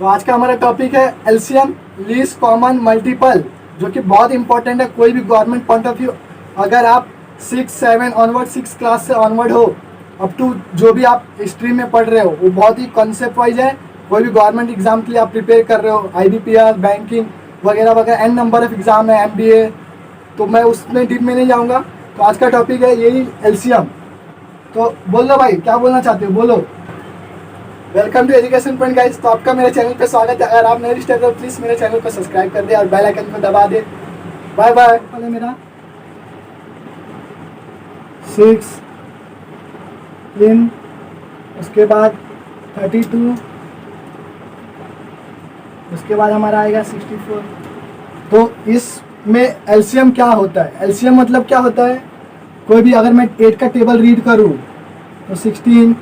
तो आज का हमारा टॉपिक है एलसीएम, लीस्ट कॉमन मल्टीपल, जो कि बहुत इंपॉर्टेंट है कोई भी गवर्नमेंट पॉइंट ऑफ व्यू। अगर आप 6-7 ऑनवर्ड, 6 क्लास से ऑनवर्ड हो, अप टू जो भी आप स्ट्रीम में पढ़ रहे हो, वो बहुत ही कॉन्सेप्ट वाइज है। कोई भी गवर्नमेंट एग्जाम के लिए आप प्रिपेयर कर रहे हो, IBPS, बैंकिंग वगैरह वगैरह, एन नंबर ऑफ एग्जाम है, MBA, तो मैं उसमें डीप में नहीं जाऊँगा। तो आज का टॉपिक है यही एलसीएम। तो बोलो भाई, क्या बोलना चाहते हो, बोलो। Welcome to education point guys. तो आपका मेरे चैनल पे स्वागत है। अगर आप नए रिश्ते हो प्लीज़ मेरे चैनल को सब्सक्राइब कर दे और बेल आइकन को दबा दे। Bye bye. मेरा 6 इन, उसके बाद 32, उसके बाद हमारा आएगा 64। तो इसमें एलसीएम क्या होता है? एलसीएम मतलब क्या होता है? कोई भी अगर मैं 8 का टेबल रीड करूँ तो 16,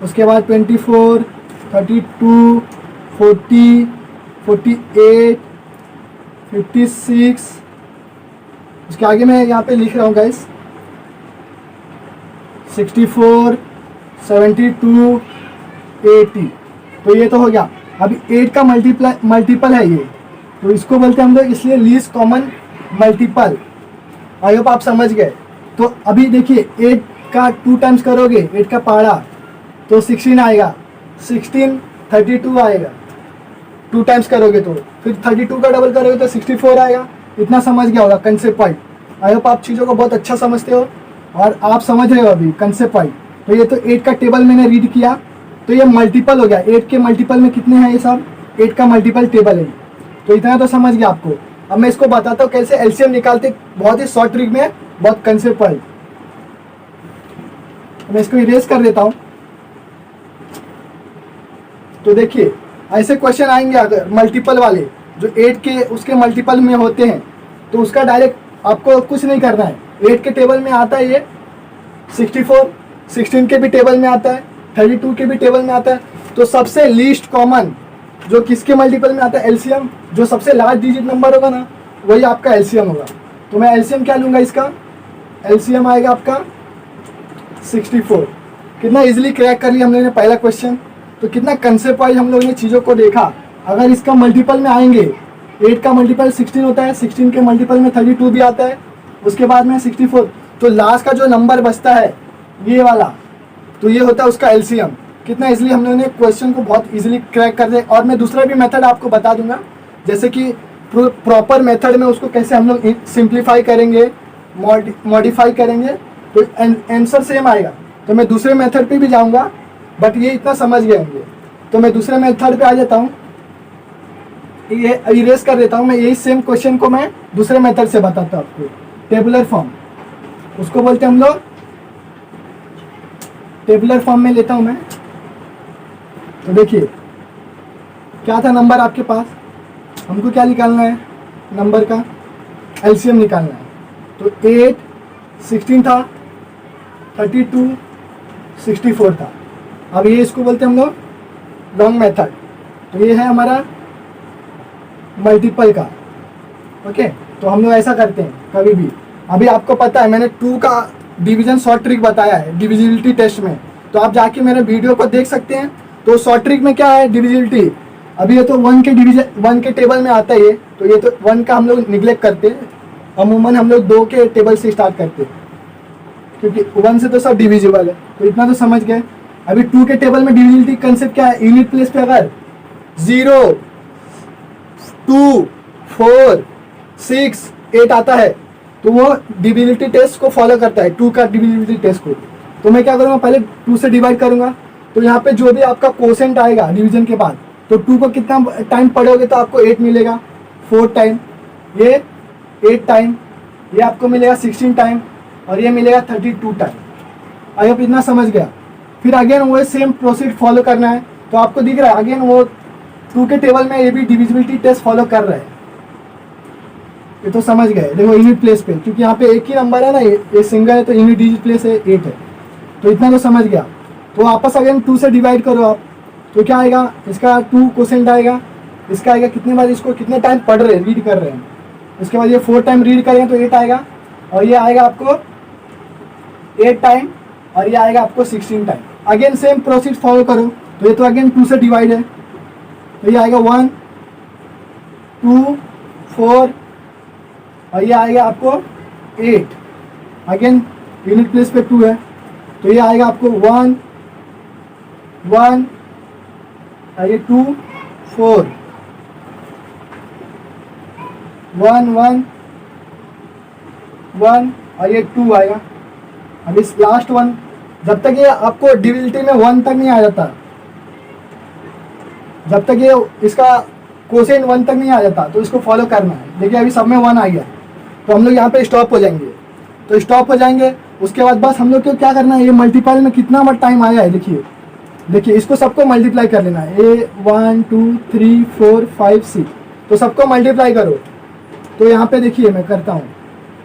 उसके बाद 24, 32, 40, 48, 56, उसके आगे मैं यहाँ पे लिख रहा हूँ गाइस 64, 72, 80। तो ये तो हो गया। अभी 8 का मल्टीपल है ये, तो इसको बोलते हैं हम लोग इसलिए least common multiple. I hope आप समझ गए। तो अभी देखिए 8 का 2 टाइम्स करोगे, 8 का पहाड़ा तो 16 आएगा, 16 32 आएगा, 2 टाइम्स करोगे तो फिर 32 का डबल करोगे तो 64 आएगा। इतना समझ गया होगा कंसेप्ट वाइज। आई होप आप चीज़ों को बहुत अच्छा समझते हो और आप समझ रहे हो अभी कंसेप्ट वाइज। तो ये तो 8 का टेबल मैंने रीड किया, तो ये मल्टीपल हो गया। 8 के मल्टीपल में कितने हैं? ये सब 8 का मल्टीपल टेबल है। तो इतना तो समझ गया आपको। अब मैं इसको बताता हूँ कैसे एलसीएम निकालते, बहुत ही शॉर्ट ट्रिक में, बहुत कंसेप्ट वाइज। मैं इसको इरेज कर देता हूँ। तो देखिए ऐसे क्वेश्चन आएंगे अगर मल्टीपल वाले, जो 8 के उसके मल्टीपल में होते हैं, तो उसका डायरेक्ट आपको कुछ नहीं करना है। 8 के टेबल में आता है ये 64, 16 के भी टेबल में आता है, 32 के भी टेबल में आता है। तो सबसे लीस्ट कॉमन जो किसके मल्टीपल में आता है? एलसीएम। जो सबसे लार्ज डिजिट नंबर होगा ना, वही आपका एलसीएम होगा। तो मैं एलसीएम क्या लूँगा इसका? एलसीएम आएगा आपका 64। कितना इजीली क्रैक कर लिया हम लोगों ने पहला क्वेश्चन। तो कितना कंसेप्ट वाइज हम लोगों ने चीज़ों को देखा। अगर इसका मल्टीपल में आएंगे, 8 का मल्टीपल 16 होता है, 16 के मल्टीपल में 32 भी आता है, उसके बाद में 64। तो लास्ट का जो नंबर बचता है ये वाला, तो ये होता है उसका एलसीएम। कितना इजीली हम लोगों ने क्वेश्चन को बहुत इजीली क्रैक कर दिया। और मैं दूसरा भी मेथड आपको बता दूंगा, जैसे कि प्रॉपर मेथड में उसको कैसे हम लोग सिंप्लीफाई करेंगे, मॉडिफाई करेंगे, तो आंसर सेम आएगा। तो मैं दूसरे मेथड पे भी जाऊंगा, बट ये इतना समझ गए होंगे। तो मैं दूसरे मेथड पे आ जाता हूँ, ये इरेज कर देता हूँ। मैं यही सेम क्वेश्चन को मैं दूसरे मेथड से बताता हूँ आपको। टेबुलर फॉर्म उसको बोलते हैं हम लोग, टेबुलर फॉर्म में लेता हूँ मैं। तो देखिए क्या था नंबर आपके पास, हमको क्या निकालना है? नंबर का एलसीएम निकालना है। तो 8, 16 था, 32, 64 था। अब ये इसको बोलते हैं हम लोग लॉन्ग मेथड। तो ये है हमारा मल्टीपल का। ओके, तो हम लोग ऐसा करते हैं कभी भी। अभी आपको पता है मैंने 2 का डिवीजन शॉर्ट ट्रिक बताया है डिविजिबिलिटी टेस्ट में, तो आप जाके मेरे वीडियो को देख सकते हैं। तो शॉर्ट ट्रिक में क्या है? डिविजिबिलिटी। अभी ये तो 1 के टेबल में आता है ये, तो ये तो 1 का हम लोग निगलेक्ट करते हैं। अमूमन हम लोग 2 के टेबल से स्टार्ट करते हैं, क्योंकि 1 से तो सब डिविजिबल है। तो इतना तो समझ गए। अभी 2 के टेबल में डिविजिबिलिटी कंसेप्ट क्या है? यूनिट प्लेस पे अगर 0, 2, 4, 6, 8 आता है तो वो डिविजिबिलिटी टेस्ट को फॉलो करता है, 2 का डिविजिबिलिटी टेस्ट को। तो मैं क्या करूँगा? पहले 2 से डिवाइड करूँगा। तो यहाँ पे जो भी आपका कोसेंट आएगा डिवीजन के बाद, तो 2 को कितना टाइम पढ़ोगे तो आपको 8 मिलेगा, 4 टाइम, ये 8 टाइम, ये आपको मिलेगा 16 टाइम, और ये मिलेगा 32 टाइम। आई होप इतना समझ गया। फिर अगेन वो सेम प्रोसीड फॉलो करना है। तो आपको दिख रहा है अगेन वो 2 के टेबल में ये भी डिविजिबिलिटी टेस्ट फॉलो कर रहे हैं। ये तो समझ गए। देखो यूनिट प्लेस पे, क्योंकि यहाँ पे एक ही नंबर है ना, ये सिंगल है, तो यूनिट डिजिट प्लेस है 8 है। तो इतना तो समझ गया। तो वापस अगेन 2 से डिवाइड करो आप, तो क्या आएगा? इसका 2 क्वोशेंट आएगा, इसका आएगा कितने बार इसको कितने टाइम पढ़ रहे हैं, रीड कर रहे हैं। उसके बाद ये 4 टाइम रीड करेंगे तो 8 आएगा, और ये आएगा आपको 8 टाइम, और ये आएगा आपको 16 time. Again same proceed follow करो। तो ये तो अगेन 2 से डिवाइड है, तो ये आएगा 1 2 4 और ये आएगा आपको 8। अगेन यूनिट प्लेस पे 2 है, तो ये आएगा आपको 1 1 और ये 2 4 1 1 1 और ये 2 आएगा। अब इस लास्ट वन, जब तक ये आपको डिविजिबिलिटी में 1 तक नहीं आ जाता, जब तक ये इसका कोसेंट 1 तक नहीं आ जाता, तो इसको फॉलो करना है। देखिए अभी सब में 1 आ गया, तो हम लोग यहाँ पे स्टॉप हो जाएंगे। तो स्टॉप हो जाएंगे, उसके बाद बस हम लोग को क्या करना है, ये मल्टीप्लाई में कितना बार टाइम आया है देखिए, देखिए इसको सबको मल्टीप्लाई कर लेना है। ये 1 2 3 4 5 6, तो सबको मल्टीप्लाई करो। तो यहाँ पे देखिए मैं करता हूँ,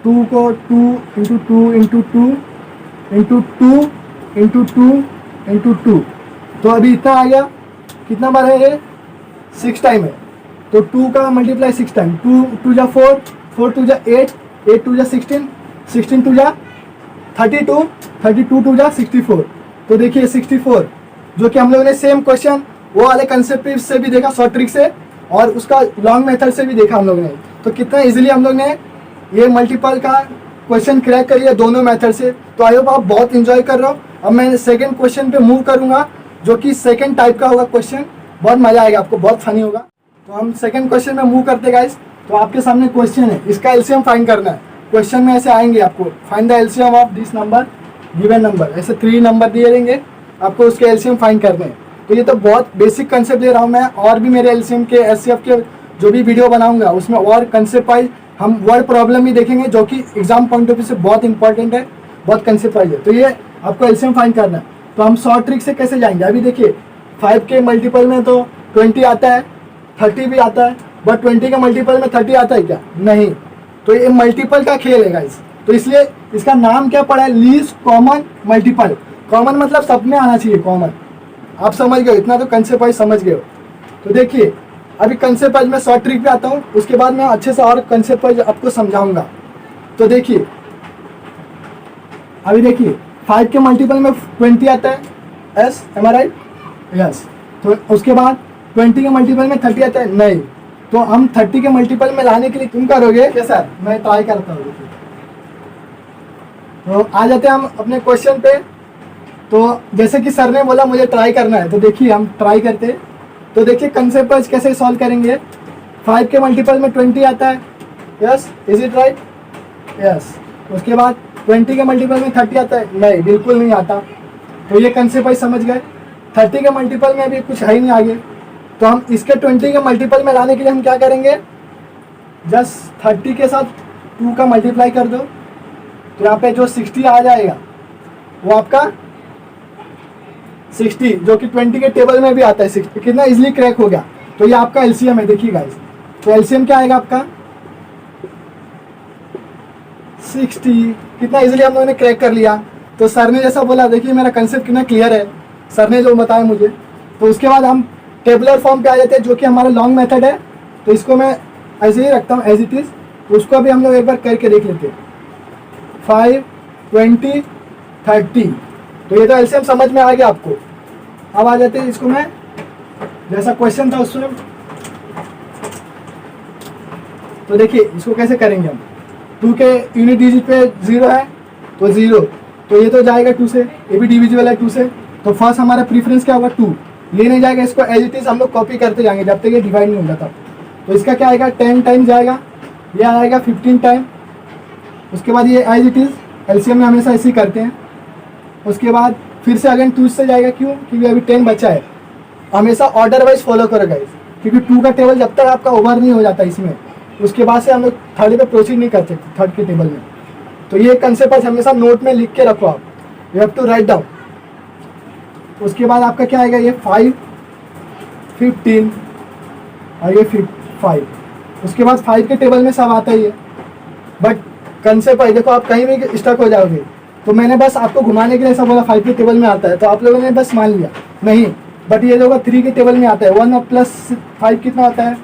2 को 2 into 2 into 2 into 2 into 2 into 2, तो अभी इतना आ गया। कितना बार है ये? 6 टाइम है। तो 2 का मल्टीप्लाई 6 टाइम, 2 2 जा 4, 4 2 जा 8, 8 2 जा 16, 16 2 जा 32, 32 2 जा 64। तो देखिए 64, जो कि हम लोगों ने सेम क्वेश्चन वो वाले कंसेप्ट से भी देखा, शॉर्ट ट्रिक से, और उसका लॉन्ग मेथड से भी देखा हम लोगों ने। तो कितना इजीली हम लोग ने ये मल्टीपल का क्वेश्चन क्रैक कर लिया दोनों मेथड से। तो आई होप आप बहुत इंजॉय कर रहे हो। अब मैं सेकंड क्वेश्चन पे मूव करूंगा, जो कि सेकंड टाइप का होगा क्वेश्चन, बहुत मजा आएगा आपको, बहुत फनी होगा। तो हम सेकंड क्वेश्चन में मूव करते गाइस। तो आपके सामने क्वेश्चन है, इसका एलसीएम फाइंड करना है। क्वेश्चन में ऐसे आएंगे आपको, find the LCM of this number given number, ऐसे 3 नंबर दिए रहेंगे, आपको उसके एलसीएम फाइंड करने हैं। तो ये तो बहुत बेसिक कंसेप्ट ले रहा हूँ मैं, और भी मेरे एलसीएम के एचसीएफ के जो भी वीडियो बनाऊंगा उसमें और कंसेप्ट वाइज हम वर्ड प्रॉब्लम भी देखेंगे, जो कि एग्जाम पॉइंट ऑफ व्यू से बहुत इंपॉर्टेंट है, बहुत कंसेप्ट वाइज है। तो ये आपको एलसीएम फाइंड करना है। तो हम शॉर्ट ट्रिक से कैसे जाएंगे, अभी देखिए 5 के मल्टीपल में तो 20 आता है, 30 भी आता है, बट 20 के मल्टीपल में 30 आता है क्या? नहीं। तो ये मल्टीपल का खेल है गाइस, तो इसलिए इसका नाम क्या पड़ा है? Least common multiple. कॉमन मतलब सब में आना चाहिए कॉमन। आप समझ गए, इतना तो कंसेप्ट वाइज समझ गए हो। तो देखिए अभी कंसेप्ट वाइज मैं शॉर्ट ट्रिक पे आता हूँ, उसके बाद मैं अच्छे से और कंसेप्ट वाइज आपको समझाऊंगा। तो देखिए अभी देखिए 5 के मल्टीपल में 20 आता है, S M R right? Yes. तो उसके बाद 20 के मल्टीपल में 30 आता है, नहीं। तो हम 30 के मल्टीपल में लाने के लिए तुम करोगे क्या सर? मैं ट्राई करता हूँ। तो आ जाते हैं हम अपने क्वेश्चन पे। तो जैसे कि सर ने बोला मुझे ट्राई करना है, तो देखिए हम ट्राई करते हैं। तो देखिए कंसेप्ट कैसे सॉल्व करेंगे। 5 के मल्टीपल में 20 आता है, yes, is it right? Yes. उसके बाद 20 के मल्टीपल में 30 आता है, नहीं, बिल्कुल नहीं आता। तो ये कंसेप्ट समझ गए। 30 के मल्टीपल में भी कुछ है ही नहीं आगे, तो हम इसके 20 के मल्टीपल में लाने के लिए हम क्या करेंगे, जस्ट 30 के साथ 2 का मल्टीप्लाई कर दो, तो यहाँ पे जो 60 आ जाएगा वो आपका 60, जो कि 20 के टेबल में भी आता है 60। कितना इजीली क्रैक हो गया। तो ये आपका एलसीएम है, देखिए गाइस। तो एलसीएम क्या आएगा आपका 60। कितना इजीली हम लोगों ने क्रैक कर लिया। तो सर ने जैसा बोला, देखिए मेरा कंसेप्ट कितना क्लियर है, सर ने जो बताया मुझे। तो उसके बाद हम टेबुलर फॉर्म पे आ जाते हैं, जो कि हमारा लॉन्ग मेथड है। तो इसको मैं ऐसे ही रखता हूँ एज इट इज। तो उसको भी हम लोग एक बार करके देख लेते हैं। 5 20 30, तो ये तो एलसीएम समझ में आ गया आपको। अब आ जाते हैं इसको, मैं जैसा क्वेश्चन था उसमें। तो देखिए इसको कैसे करेंगे हम। 2 के यूनिट डिजिट पे 0 है, तो 0, तो ये तो जाएगा 2 से, ये भी डिविजिबल है 2 से। तो फर्स्ट हमारा प्रीफरेंस क्या होगा 2, ये नहीं जाएगा, इसको एज इट इज हम लोग कॉपी करते जाएंगे जब तक ये डिवाइड नहीं होगा तब। तो इसका क्या आएगा 10 टाइम जाएगा, ये आएगा 15 टाइम। उसके बाद ये एज इट इज एलसीएम में हमेशा ऐसे ही करते हैं। उसके बाद फिर से अगेन 2 से जाएगा, क्यों? क्योंकि अभी 10 बचा है। हमेशा ऑर्डर वाइज फॉलो करो गाइस, क्योंकि 2 का टेबल जब तक आपका ओवर नहीं हो जाता इसमें, उसके बाद से हम लोग 3rd पे प्रोसीड नहीं करते 3rd के टेबल में। तो ये कंसेप्ट हमेशा नोट में लिख के रखो आप, you have to write down. उसके बाद आपका क्या आएगा, ये 5 15 और ये 5। उसके बाद 5 के टेबल में सब आता ही है, बट कंसेप्ट है देखो, आप कहीं भी स्टक हो जाओगे। तो मैंने बस आपको घुमाने के लिए ऐसा बोला 5 के टेबल में आता है, तो आप लोगों ने बस मान लिया नहीं, बट ये जो 3 के टेबल में आता है। 1 + 5 कितना आता है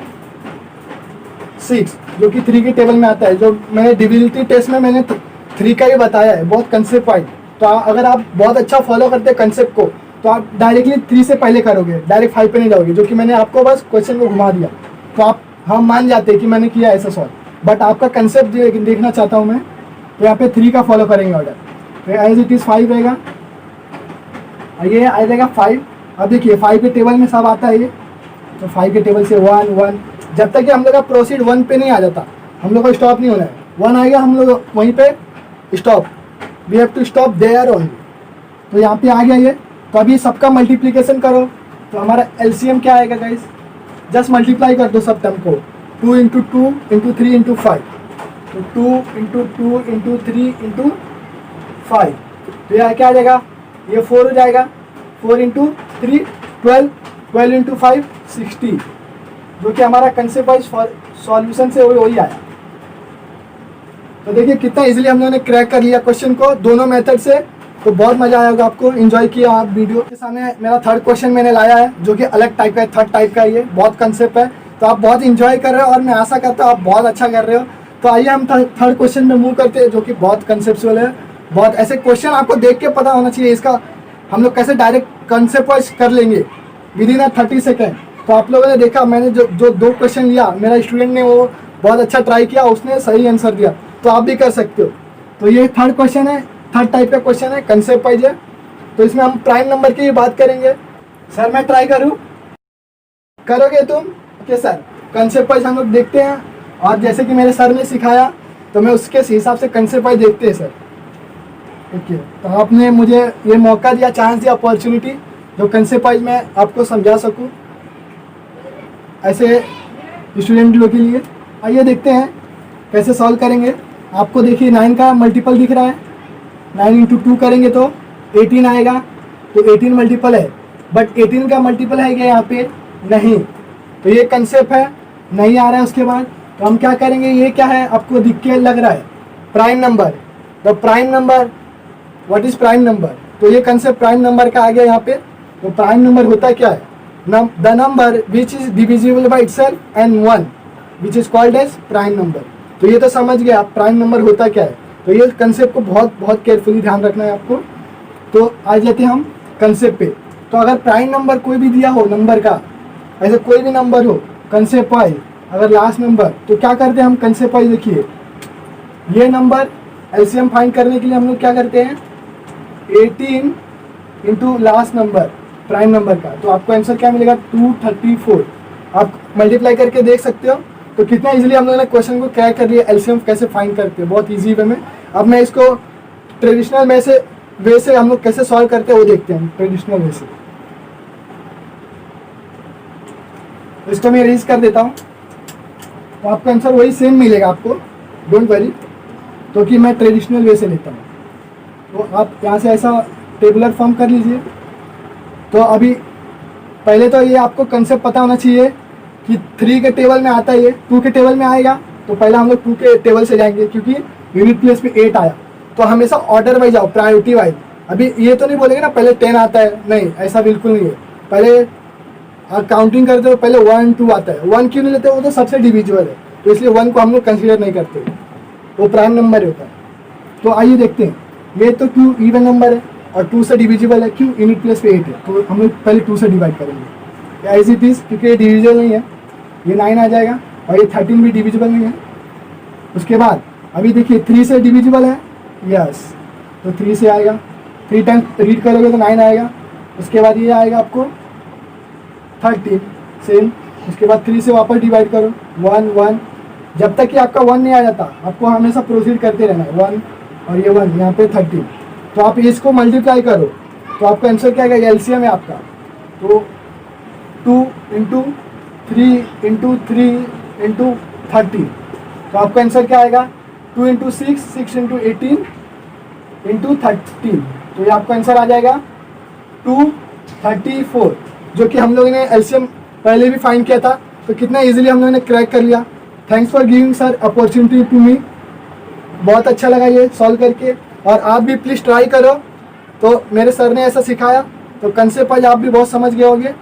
6, जो कि 3 के टेबल में आता है। जो मैंने डिविजिबिलिटी टेस्ट में मैंने 3 का ही बताया है, बहुत कंसेप्ट वाइज। तो अगर आप बहुत अच्छा फॉलो करते हैं कंसेप्ट को, तो आप डायरेक्टली 3 से पहले करोगे, डायरेक्ट 5 पे नहीं जाओगे, जो कि मैंने आपको बस क्वेश्चन को घुमा दिया। तो आप हम मान जाते हैं कि मैंने किया ऐसा सॉल्व, बट आपका कंसेप्ट देखना चाहता हूँ मैं। तो यहाँ पे 3 का फॉलो करेंगे ऑर्डर, तो एज इट इज़ 5 रहेगा, ये आ जाएगा 5। अब देखिए 5 के टेबल में सब आता है ये, तो 5 के टेबल से 1 1, जब तक कि हम लोग का प्रोसीड 1 पे नहीं आ जाता, हम लोग को स्टॉप नहीं होना है। 1 आएगा हम लोग वहीं पे stop, we have to stop there only. तो यहाँ पे आ गया ये। तो अभी सबका मल्टीप्लिकेशन करो, तो हमारा एलसीएम क्या आएगा गाइस, जस्ट मल्टीप्लाई कर दो सब टर्म को, 2 × 2 × 3 × 5, तो 2 × 2 × 3 × 5, तो यहाँ क्या आ जाएगा, ये 4 हो जाएगा, 4 × 3 12, 12 × 5 60, जो कि हमारा कंसेप्ट वाइज सॉल्यूशन से वही आया। तो देखिए कितना इजीली हम लोगों ने क्रैक कर लिया क्वेश्चन को दोनों मेथड से। तो बहुत मजा आया होगा आपको, एंजॉय किया आप वीडियो के सामने। मेरा थर्ड क्वेश्चन मैंने लाया है जो कि अलग टाइप का है, थर्ड टाइप का, ये बहुत कंसेप्ट है। तो आप बहुत इंजॉय कर रहे हो और मैं आशा करता हूँ आप बहुत अच्छा कर रहे हो। तो आइए हम थर्ड क्वेश्चन में मूव करते हैं, जो कि बहुत कंसेप्चुअल है। बहुत ऐसे क्वेश्चन आपको देख के पता होना चाहिए इसका हम लोग कैसे डायरेक्ट कंसेप्ट वाइज कर लेंगे विद इन 30 सेकेंड। तो आप लोगों ने देखा मैंने जो 2 क्वेश्चन लिया, मेरा स्टूडेंट ने वो बहुत अच्छा ट्राई किया, उसने सही आंसर दिया, तो आप भी कर सकते हो। तो ये थर्ड क्वेश्चन है, थर्ड टाइप का क्वेश्चन है, कंसेप्ट वाइज है। तो इसमें हम प्राइम नंबर की बात करेंगे। सर मैं ट्राई करूँ, करोगे तुम? ओके सर, कंसेप्ट वाइज हम लोग देखते हैं, और जैसे कि मेरे सर ने सिखाया तो मैं उसके हिसाब से कंसेप्ट वाइज देखते हैं सर। ओके, तो आपने मुझे ये मौका दिया, चांस दिया, अपॉर्चुनिटी, जो कंसेप्ट वाइज मैं आपको समझा सकूँ ऐसे स्टूडेंट लोग के लिए। आइए देखते हैं कैसे सॉल्व करेंगे। आपको देखिए 9 का मल्टीपल दिख रहा है, 9 × 2 करेंगे तो 18 आएगा, तो 18 मल्टीपल है, बट 18 का मल्टीपल है क्या यहाँ पे? नहीं। तो ये कंसेप्ट है, नहीं आ रहा है। उसके बाद तो हम क्या करेंगे, ये क्या है आपको दिख के लग रहा है? Prime number. The prime number, what is prime number? तो ये कंसेप्ट प्राइम नंबर का आ गया यहाँ पे। तो प्राइम नंबर होता क्या है? The number which is divisible by itself and 1 which is called as prime number. तो ये तो समझ गया आप प्राइम नंबर होता क्या है। तो ये कंसेप्ट को बहुत बहुत केयरफुली ध्यान रखना है आपको। तो आ जाते हैं हम कंसेप्ट पे। तो अगर प्राइम नंबर कोई भी दिया हो नंबर का, ऐसे कोई भी नंबर हो कंसेप्ट वाइज, अगर लास्ट नंबर, तो क्या करते हैं हम कंसेप्ट वाइज? देखिए ये नंबर एलसीएम फाइंड करने के लिए हम लोग क्या करते हैं, 18 into last number prime number का। तो आपको आंसर क्या मिलेगा? 234। आप मल्टीप्लाई करके देख सकते हो। तो कितना इजीली हम लोगों ने क्वेश्चन को क्रैक कर लिया, एलसीएम कैसे फाइंड करते हैं बहुत इजी वे में। अब मैं इसको ट्रेडिशनल वे से हम लोग कैसे सॉल्व करते हैं वो देखते हैं, ट्रेडिशनल वे से। इसको मैं इरेज कर देता हूँ, तो आपका आंसर वही सेम मिलेगा आपको, डोंट वरी। तो कि मैं ट्रेडिशनल वे से लेता हूँ, तो आप यहाँ से ऐसा टेबुलर फॉर्म कर लीजिए। तो अभी पहले तो ये आपको कंसेप्ट पता होना चाहिए कि 3 के टेबल में आता है, ये 2 के टेबल में आएगा। तो पहले हम लोग 2 के टेबल से जाएंगे, क्योंकि यूनिट प्लेस पे 8 आया। तो हमेशा ऑर्डर वाइज जाओ, प्रायोरिटी वाइज। अभी ये तो नहीं बोलेंगे ना पहले 10 आता है, नहीं, ऐसा बिल्कुल नहीं है। पहले काउंटिंग करते हो पहले 1 2 आता है। 1 क्यों नहीं लेते? वो तो सबसे डिविजिबल है, तो इसलिए 1 को हम लोग कंसिडर नहीं करते, वो प्राइम नंबर होता है। तो आइए देखते हैं, ये तो 2 इवन नंबर है और 2 से डिविजिबल है, क्यों? यूनिट प्लेस पे 8 है, तो हम लोग पहले 2 से डिवाइड करेंगे एज इट इज़, क्योंकि ये डिविजिबल नहीं है। ये 9 आ जाएगा, और ये 13 भी डिविजिबल नहीं है। उसके बाद अभी देखिए 3 से डिविजिबल है, यस, तो 3 से आएगा, 3 टाइम रीड करोगे तो 9 आएगा। उसके बाद ये आएगा आपको 13 सेम। उसके बाद 3 से वापस डिवाइड करो, 1 1, जब तक कि आपका 1 नहीं आ जाता आपको हमेशा प्रोसीड करते रहना है। 1 और ये 1, यहाँ पे 13। तो आप इसको मल्टीप्लाई करो, तो आपका आंसर क्या आएगा? एलसीएम है आपका। तो 2 × 3 × 3 × 30, तो आपका आंसर क्या आएगा? 2 × 6 6 × 18 × 13। तो ये आपका आंसर आ जाएगा 234, जो कि हम लोगों ने एलसीएम पहले भी फाइंड किया था। तो कितना इजीली हम लोगों ने क्रैक कर लिया। Thanks for giving sir opportunity to me, बहुत अच्छा लगा ये सॉल्व करके। और आप भी प्लीज़ ट्राई करो। तो मेरे सर ने ऐसा सिखाया, तो कंसेप्ट आज आप भी बहुत समझ गए होंगे।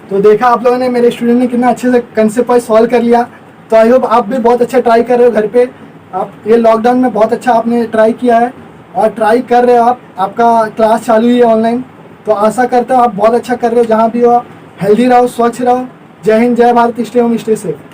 तो देखा आप लोगों ने, मेरे स्टूडेंट ने कितना अच्छे से कंसेप्ट वाइज सॉल्व कर लिया। तो आई होप आप भी बहुत अच्छा ट्राई कर रहे हो घर पे। आप ये लॉकडाउन में बहुत अच्छा आपने ट्राई किया है, और ट्राई कर रहे हो आप, आपका क्लास चालू ही है ऑनलाइन, तो आशा करता हूँ आप बहुत अच्छा कर रहे हो। जहाँ भी हो हेल्दी रहो, स्वच्छ रहो। जय हिंद, जय Bharat, stay home, stay safe.